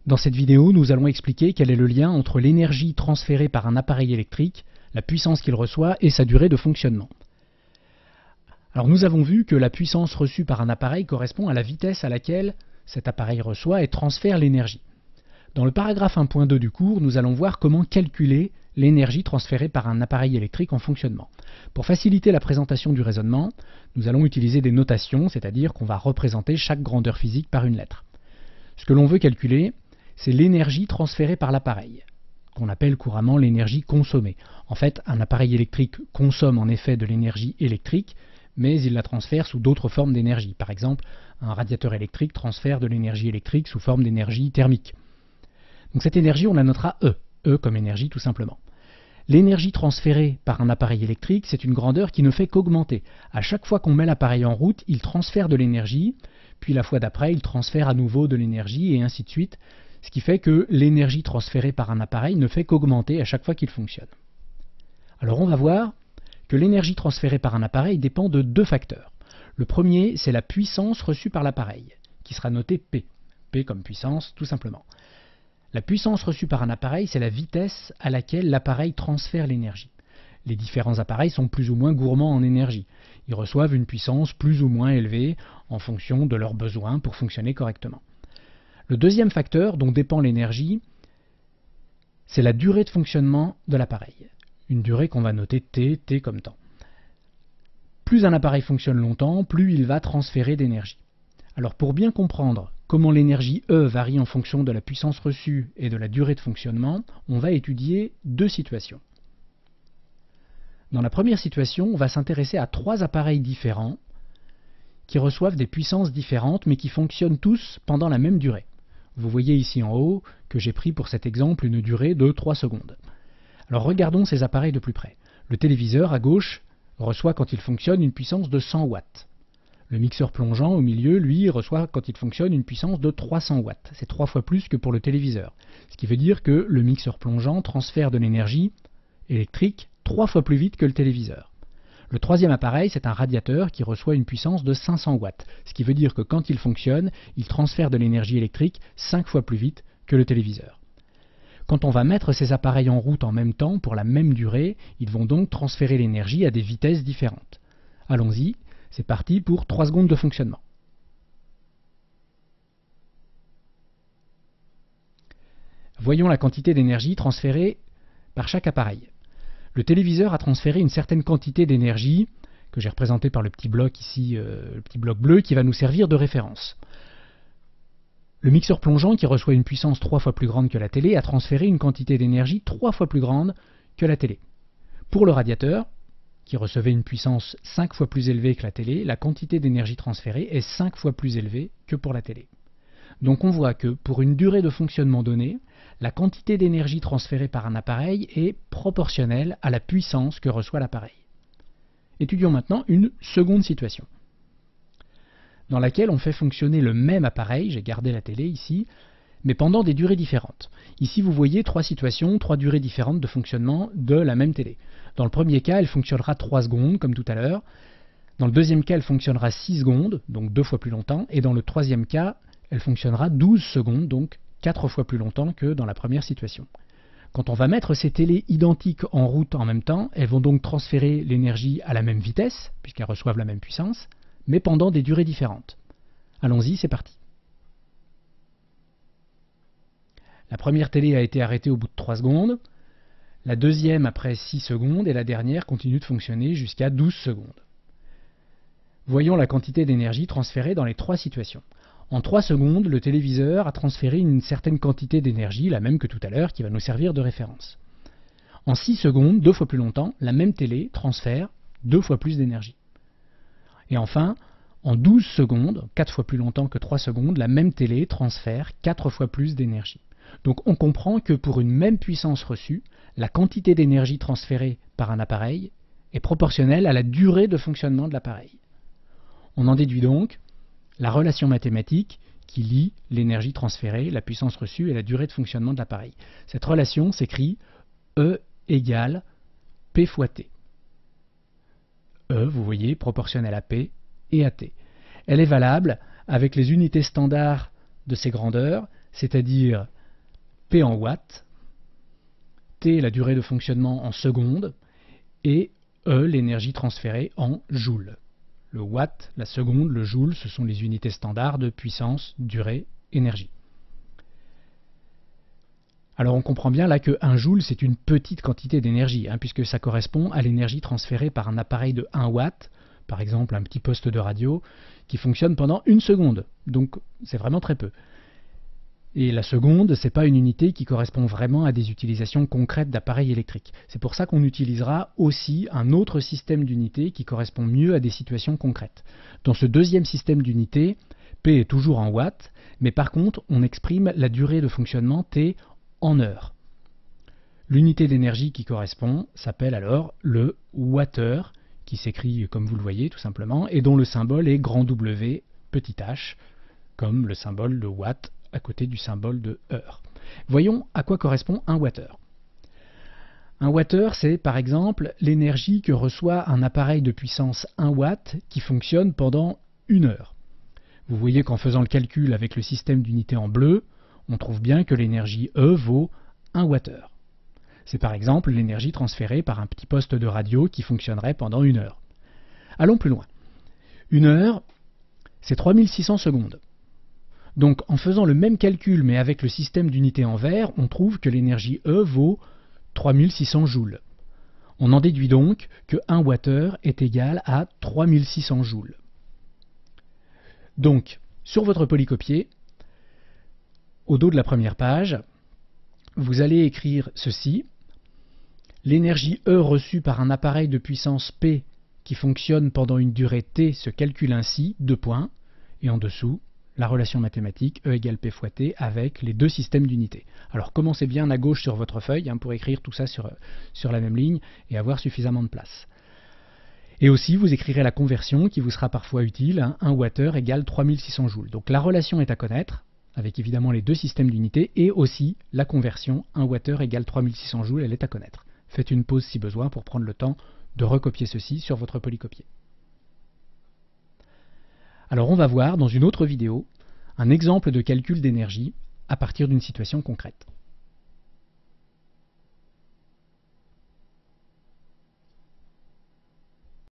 Dans cette vidéo, nous allons expliquer quel est le lien entre l'énergie transférée par un appareil électrique, la puissance qu'il reçoit et sa durée de fonctionnement. Alors nous avons vu que la puissance reçue par un appareil correspond à la vitesse à laquelle cet appareil reçoit et transfère l'énergie. Dans le paragraphe 1.2 du cours, nous allons voir comment calculer l'énergie transférée par un appareil électrique en fonctionnement. Pour faciliter la présentation du raisonnement, nous allons utiliser des notations, c'est-à-dire qu'on va représenter chaque grandeur physique par une lettre. Ce que l'on veut calculer, c'est l'énergie transférée par l'appareil, qu'on appelle couramment l'énergie consommée. En fait, un appareil électrique consomme en effet de l'énergie électrique, mais il la transfère sous d'autres formes d'énergie. Par exemple, un radiateur électrique transfère de l'énergie électrique sous forme d'énergie thermique. Donc cette énergie, on la notera E, E comme énergie tout simplement. L'énergie transférée par un appareil électrique, c'est une grandeur qui ne fait qu'augmenter. À chaque fois qu'on met l'appareil en route, il transfère de l'énergie, puis la fois d'après, il transfère à nouveau de l'énergie, et ainsi de suite, ce qui fait que l'énergie transférée par un appareil ne fait qu'augmenter à chaque fois qu'il fonctionne. Alors on va voir que l'énergie transférée par un appareil dépend de deux facteurs. Le premier, c'est la puissance reçue par l'appareil, qui sera notée P. P comme puissance, tout simplement. La puissance reçue par un appareil, c'est la vitesse à laquelle l'appareil transfère l'énergie. Les différents appareils sont plus ou moins gourmands en énergie. Ils reçoivent une puissance plus ou moins élevée en fonction de leurs besoins pour fonctionner correctement. Le deuxième facteur dont dépend l'énergie, c'est la durée de fonctionnement de l'appareil. Une durée qu'on va noter T, T comme temps. Plus un appareil fonctionne longtemps, plus il va transférer d'énergie. Alors pour bien comprendre comment l'énergie E varie en fonction de la puissance reçue et de la durée de fonctionnement, on va étudier deux situations. Dans la première situation, on va s'intéresser à trois appareils différents qui reçoivent des puissances différentes mais qui fonctionnent tous pendant la même durée. Vous voyez ici en haut que j'ai pris pour cet exemple une durée de 3 secondes. Alors regardons ces appareils de plus près. Le téléviseur à gauche reçoit quand il fonctionne une puissance de 100 watts. Le mixeur plongeant au milieu, lui, reçoit quand il fonctionne une puissance de 300 watts. C'est 3 fois plus que pour le téléviseur. Ce qui veut dire que le mixeur plongeant transfère de l'énergie électrique 3 fois plus vite que le téléviseur. Le troisième appareil, c'est un radiateur qui reçoit une puissance de 500 watts. Ce qui veut dire que quand il fonctionne, il transfère de l'énergie électrique 5 fois plus vite que le téléviseur. Quand on va mettre ces appareils en route en même temps, pour la même durée, ils vont donc transférer l'énergie à des vitesses différentes. Allons-y, c'est parti pour 3 secondes de fonctionnement. Voyons la quantité d'énergie transférée par chaque appareil. Le téléviseur a transféré une certaine quantité d'énergie, que j'ai représentée par le petit bloc ici, le petit bloc bleu, qui va nous servir de référence. Le mixeur plongeant, qui reçoit une puissance 3 fois plus grande que la télé, a transféré une quantité d'énergie 3 fois plus grande que la télé. Pour le radiateur, qui recevait une puissance 5 fois plus élevée que la télé, la quantité d'énergie transférée est 5 fois plus élevée que pour la télé. Donc on voit que pour une durée de fonctionnement donnée, la quantité d'énergie transférée par un appareil est proportionnelle à la puissance que reçoit l'appareil. Étudions maintenant une seconde situation, dans laquelle on fait fonctionner le même appareil, j'ai gardé la télé ici, mais pendant des durées différentes. Ici vous voyez 3 situations, 3 durées différentes de fonctionnement de la même télé. Dans le premier cas, elle fonctionnera 3 secondes, comme tout à l'heure. Dans le deuxième cas, elle fonctionnera 6 secondes, donc 2 fois plus longtemps. Et dans le troisième cas, elle fonctionnera 12 secondes, donc 4 fois plus longtemps que dans la première situation. Quand on va mettre ces télés identiques en route en même temps, elles vont donc transférer l'énergie à la même vitesse, puisqu'elles reçoivent la même puissance, mais pendant des durées différentes. Allons-y, c'est parti. La première télé a été arrêtée au bout de 3 secondes, la deuxième après 6 secondes, et la dernière continue de fonctionner jusqu'à 12 secondes. Voyons la quantité d'énergie transférée dans les 3 situations. En 3 secondes, le téléviseur a transféré une certaine quantité d'énergie, la même que tout à l'heure, qui va nous servir de référence. En 6 secondes, 2 fois plus longtemps, la même télé transfère 2 fois plus d'énergie. Et enfin, en 12 secondes, 4 fois plus longtemps que 3 secondes, la même télé transfère 4 fois plus d'énergie. Donc on comprend que pour une même puissance reçue, la quantité d'énergie transférée par un appareil est proportionnelle à la durée de fonctionnement de l'appareil. On en déduit donc la relation mathématique qui lie l'énergie transférée, la puissance reçue et la durée de fonctionnement de l'appareil. Cette relation s'écrit E égale P fois T. E, vous voyez, proportionnelle à P et à T. Elle est valable avec les unités standards de ces grandeurs, c'est-à-dire P en watts, T la durée de fonctionnement en secondes, et E l'énergie transférée en joules. Le watt, la seconde, le joule, ce sont les unités standards de puissance, durée, énergie. Alors on comprend bien là que 1 joule c'est une petite quantité d'énergie, puisque ça correspond à l'énergie transférée par un appareil de 1 watt, par exemple un petit poste de radio, qui fonctionne pendant 1 seconde. Donc c'est vraiment très peu. Et la seconde, c'est pas une unité qui correspond vraiment à des utilisations concrètes d'appareils électriques. C'est pour ça qu'on utilisera aussi un autre système d'unités qui correspond mieux à des situations concrètes. Dans ce deuxième système d'unités, P est toujours en watts, mais par contre, on exprime la durée de fonctionnement T en heures. L'unité d'énergie qui correspond s'appelle alors le wattheure, qui s'écrit comme vous le voyez tout simplement, et dont le symbole est grand W, petit h, comme le symbole de watt à côté du symbole de heure. Voyons à quoi correspond un wattheure. Un wattheure, c'est par exemple l'énergie que reçoit un appareil de puissance 1 watt qui fonctionne pendant 1 heure. Vous voyez qu'en faisant le calcul avec le système d'unités en bleu, on trouve bien que l'énergie E vaut 1 wattheure. C'est par exemple l'énergie transférée par un petit poste de radio qui fonctionnerait pendant 1 heure. Allons plus loin. 1 heure, c'est 3600 secondes. Donc en faisant le même calcul mais avec le système d'unités en vert, on trouve que l'énergie E vaut 3600 joules. On en déduit donc que 1 wattheure est égal à 3600 joules. Donc, sur votre polycopier, au dos de la première page, vous allez écrire ceci. L'énergie E reçue par un appareil de puissance P qui fonctionne pendant une durée T se calcule ainsi, 2 points, et en dessous, la relation mathématique E égale P fois T avec les deux systèmes d'unités. Alors commencez bien à gauche sur votre feuille pour écrire tout ça sur la même ligne et avoir suffisamment de place. Et aussi, vous écrirez la conversion qui vous sera parfois utile, 1 wattheure égale 3600 joules. Donc la relation est à connaître, avec évidemment les deux systèmes d'unités, et aussi la conversion 1 wattheure égale 3600 joules, elle est à connaître. Faites une pause si besoin pour prendre le temps de recopier ceci sur votre polycopier. Alors on va voir dans une autre vidéo un exemple de calcul d'énergie à partir d'une situation concrète.